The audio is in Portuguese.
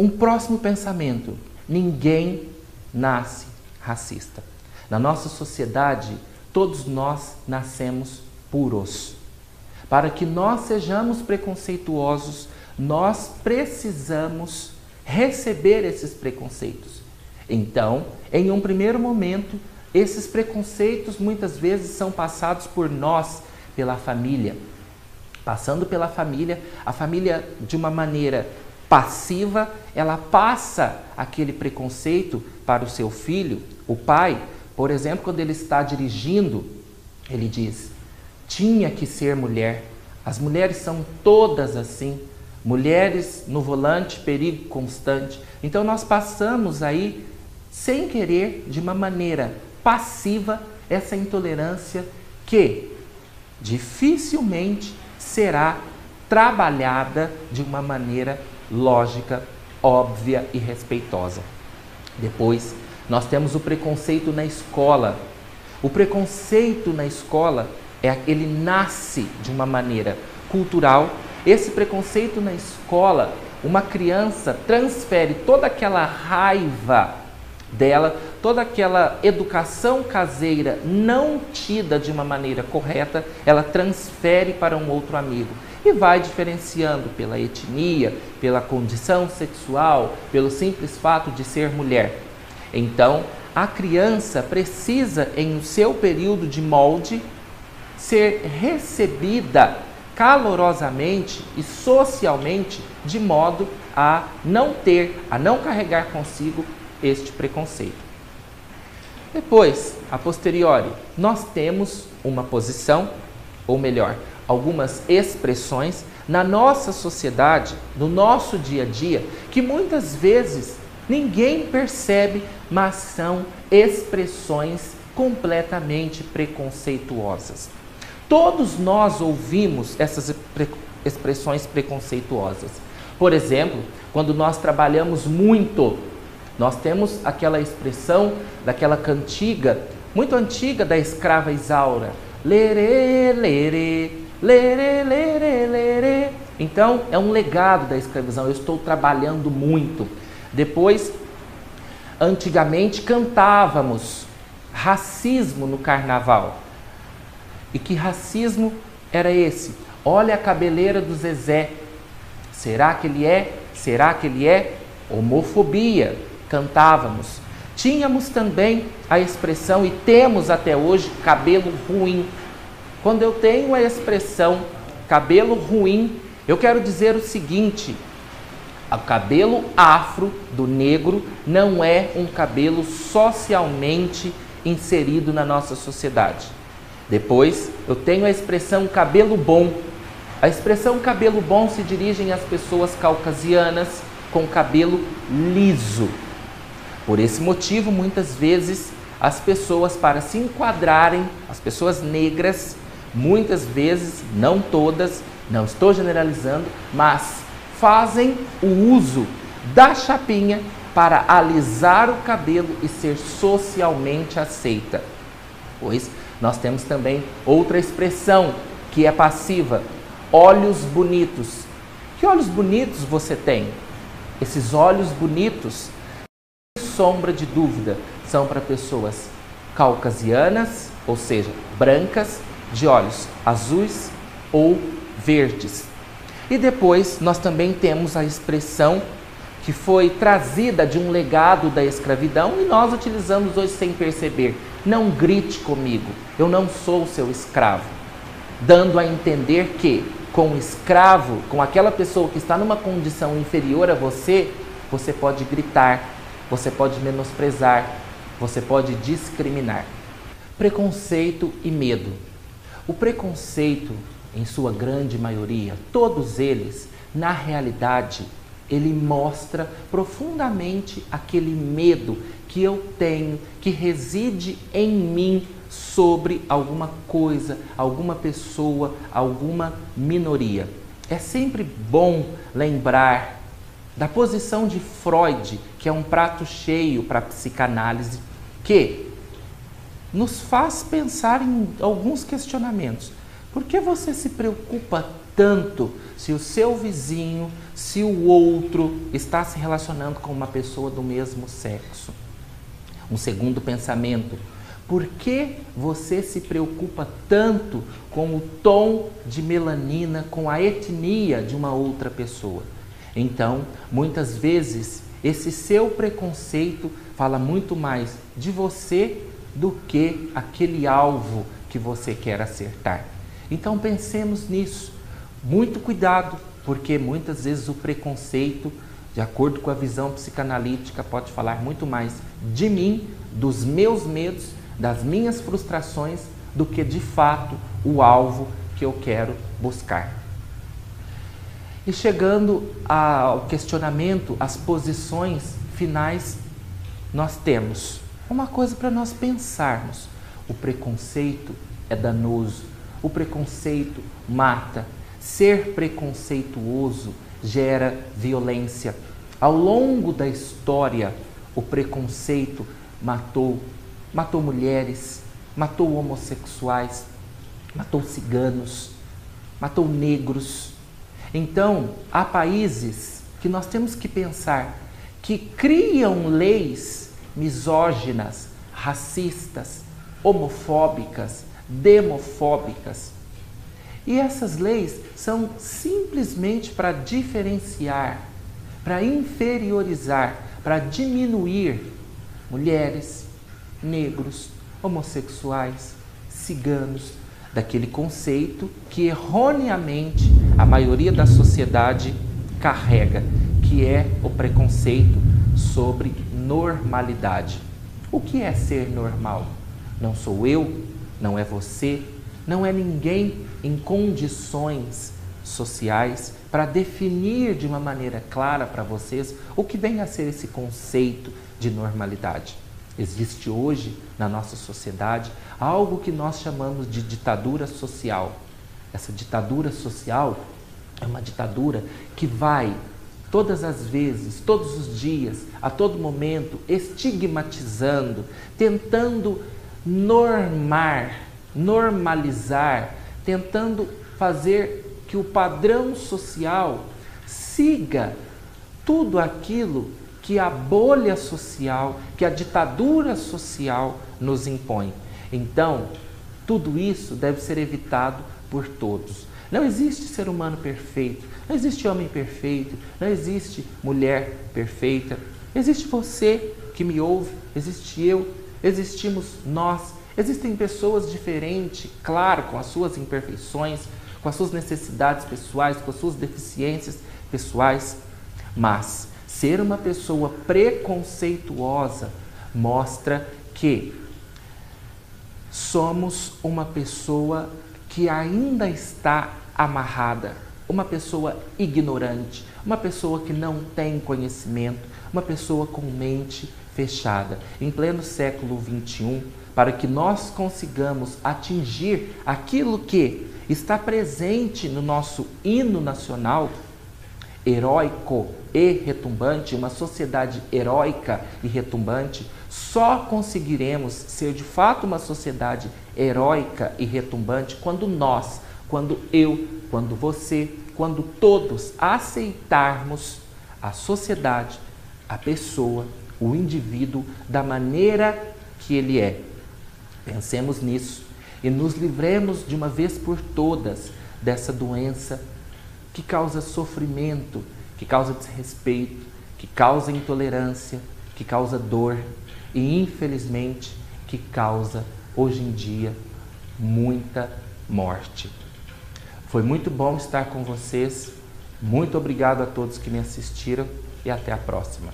Um próximo pensamento: ninguém nasce racista. Na nossa sociedade, todos nós nascemos puros. Para que nós sejamos preconceituosos, nós precisamos receber esses preconceitos. Então, em um primeiro momento, esses preconceitos muitas vezes são passados por nós, pela família. Passando pela família, a família de uma maneira passiva, ela passa aquele preconceito para o seu filho. O pai, por exemplo, quando ele está dirigindo, ele diz: tinha que ser mulher. As mulheres são todas assim. Mulheres no volante, perigo constante. Então nós passamos aí, sem querer, de uma maneira passiva, essa intolerância que dificilmente será trabalhada de uma maneira lógica, óbvia e respeitosa. Depois, nós temos o preconceito na escola. O preconceito na escola, ele nasce de uma maneira cultural. Esse preconceito na escola, uma criança transfere toda aquela raiva dela, toda aquela educação caseira não tida de uma maneira correta, ela transfere para um outro amigo e vai diferenciando pela etnia, pela condição sexual, pelo simples fato de ser mulher. Então, a criança precisa, em seu período de molde, ser recebida calorosamente e socialmente, de modo a não carregar consigo este preconceito. Depois, a posteriori, nós temos uma posição, ou melhor, algumas expressões na nossa sociedade, no nosso dia a dia, que muitas vezes ninguém percebe, mas são expressões completamente preconceituosas. Todos nós ouvimos essas expressões preconceituosas. Por exemplo, quando nós trabalhamos muito, nós temos aquela expressão daquela cantiga, muito antiga, da escrava Isaura. Lerê, lerê, lerê, lerê, lerê. Então, é um legado da escravidão. Eu estou trabalhando muito. Depois, antigamente, cantávamos racismo no carnaval. E que racismo era esse? Olha a cabeleira do Zezé. Será que ele é? Será que ele é? Homofobia. Cantávamos. Tínhamos também a expressão, e temos até hoje, cabelo ruim. Quando eu tenho a expressão cabelo ruim, eu quero dizer o seguinte: o cabelo afro do negro não é um cabelo socialmente inserido na nossa sociedade. Depois, eu tenho a expressão cabelo bom. A expressão cabelo bom se dirige às pessoas caucasianas com cabelo liso. Por esse motivo, muitas vezes, as pessoas, para se enquadrarem, as pessoas negras, muitas vezes, não todas, não estou generalizando, mas fazem o uso da chapinha para alisar o cabelo e ser socialmente aceita. Pois nós temos também outra expressão que é passiva: olhos bonitos. Que olhos bonitos você tem? Esses olhos bonitos, sem sombra de dúvida, são para pessoas caucasianas, ou seja, brancas, de olhos azuis ou verdes. E depois nós também temos a expressão que foi trazida de um legado da escravidão e nós utilizamos hoje sem perceber: não grite comigo, eu não sou seu escravo. Dando a entender que com o escravo, com aquela pessoa que está numa condição inferior a você, você pode gritar, você pode menosprezar, você pode discriminar. Preconceito e medo. O preconceito, em sua grande maioria, todos eles, na realidade, ele mostra profundamente aquele medo que eu tenho, que reside em mim sobre alguma coisa, alguma pessoa, alguma minoria. É sempre bom lembrar da posição de Freud, que é um prato cheio para a psicanálise, que nos faz pensar em alguns questionamentos. Por que você se preocupa tanto se o seu vizinho, se o outro está se relacionando com uma pessoa do mesmo sexo? Um segundo pensamento: por que você se preocupa tanto com o tom de melanina, com a etnia de uma outra pessoa? Então, muitas vezes, esse seu preconceito fala muito mais de você do que aquele alvo que você quer acertar. Então, pensemos nisso. Muito cuidado, porque muitas vezes o preconceito, de acordo com a visão psicanalítica, pode falar muito mais de mim, dos meus medos, das minhas frustrações, do que de fato o alvo que eu quero buscar. E chegando ao questionamento, as posições finais, nós temos uma coisa para nós pensarmos: o preconceito é danoso, o preconceito mata. Ser preconceituoso gera violência. Ao longo da história, o preconceito matou mulheres, matou homossexuais, matou ciganos, matou negros. Então, há países que nós temos que pensar que criam leis misóginas, racistas, homofóbicas, demofóbicas. E essas leis são simplesmente para diferenciar, para inferiorizar, para diminuir mulheres, negros, homossexuais, ciganos, daquele conceito que erroneamente a maioria da sociedade carrega, que é o preconceito sobre normalidade. O que é ser normal? Não sou eu, não é você, não é ninguém em condições sociais para definir de uma maneira clara para vocês o que vem a ser esse conceito de normalidade. Existe hoje na nossa sociedade algo que nós chamamos de ditadura social. Essa ditadura social é uma ditadura que vai todas as vezes, todos os dias, a todo momento, estigmatizando, tentando normalizar, tentando fazer que o padrão social siga tudo aquilo que a bolha social, que a ditadura social nos impõe. Então, tudo isso deve ser evitado por todos. Não existe ser humano perfeito, não existe homem perfeito, não existe mulher perfeita. Existe você que me ouve, existe eu, existimos nós. Existem pessoas diferentes, claro, com as suas imperfeições, com as suas necessidades pessoais, com as suas deficiências pessoais, mas ser uma pessoa preconceituosa mostra que somos uma pessoa que ainda está amarrada, uma pessoa ignorante, uma pessoa que não tem conhecimento, uma pessoa com mente fechada. Em pleno século XXI, para que nós consigamos atingir aquilo que está presente no nosso hino nacional, heróico e retumbante, uma sociedade heróica e retumbante, só conseguiremos ser de fato uma sociedade heróica e retumbante quando nós, quando eu, quando você, quando todos aceitarmos a sociedade, a pessoa, o indivíduo da maneira que ele é. Pensemos nisso e nos livremos de uma vez por todas dessa doença que causa sofrimento, que causa desrespeito, que causa intolerância, que causa dor e, infelizmente, que causa, hoje em dia, muita morte. Foi muito bom estar com vocês. Muito obrigado a todos que me assistiram e até a próxima.